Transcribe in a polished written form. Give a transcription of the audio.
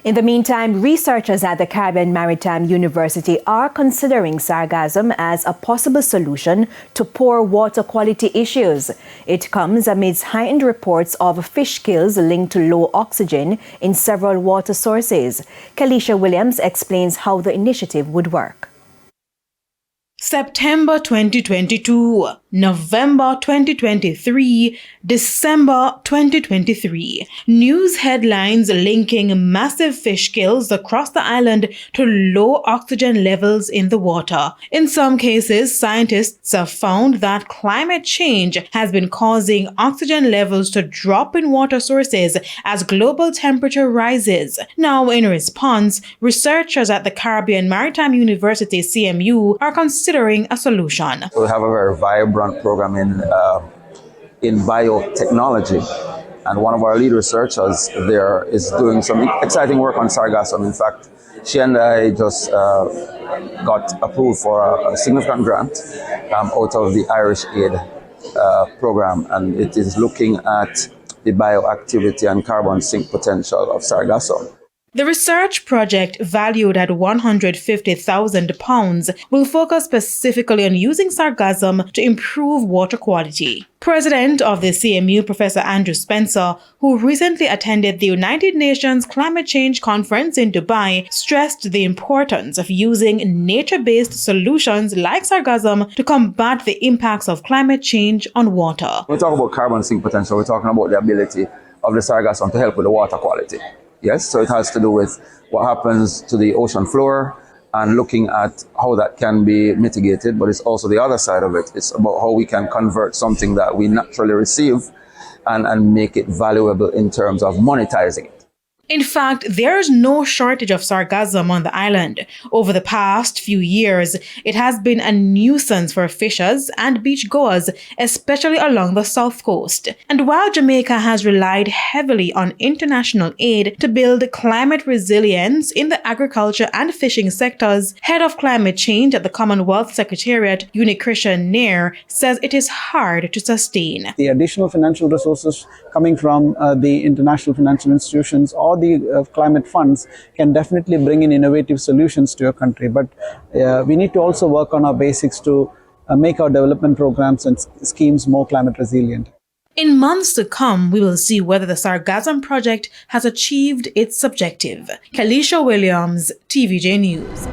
In the meantime, researchers at the Caribbean Maritime University are considering sargassum as a possible solution to poor water quality issues. It comes amidst heightened reports of fish kills linked to low oxygen in several water sources. Kalisha Williams explains how the initiative would work. September 2022, November 2023, December 2023. News headlines linking massive fish kills across the island to low oxygen levels in the water. In some cases, scientists have found that climate change has been causing oxygen levels to drop in water sources as global temperature rises. Now, in response, researchers at the Caribbean Maritime University CMU are considering a solution. We have a very vibrant program in biotechnology, and one of our lead researchers there is doing some exciting work on sargassum. In fact, she and I just got approved for a significant grant out of the Irish Aid program, and it is looking at the bioactivity and carbon sink potential of sargassum. The research project, valued at £150,000, will focus specifically on using sargassum to improve water quality. President of the CMU, Professor Andrew Spencer, who recently attended the United Nations Climate Change Conference in Dubai, stressed the importance of using nature-based solutions like sargassum to combat the impacts of climate change on water. When we talk about carbon sink potential, we're talking about the ability of the sargassum to help with the water quality. Yes, so it has to do with what happens to the ocean floor and looking at how that can be mitigated, but it's also the other side of it. It's about how we can convert something that we naturally receive and make it valuable in terms of monetizing it. In fact, there is no shortage of sargassum on the island. Over the past few years, it has been a nuisance for fishers and beachgoers, especially along the south coast. And while Jamaica has relied heavily on international aid to build climate resilience in the agriculture and fishing sectors, head of climate change at the Commonwealth Secretariat, Unicrisha Nair, says it is hard to sustain. The additional financial resources coming from the international financial institutions or the climate funds can definitely bring in innovative solutions to your country. But we need to also work on our basics to make our development programs and schemes more climate resilient. In months to come, we will see whether the Sargassum project has achieved its objective. Kalisha Williams, TVJ News.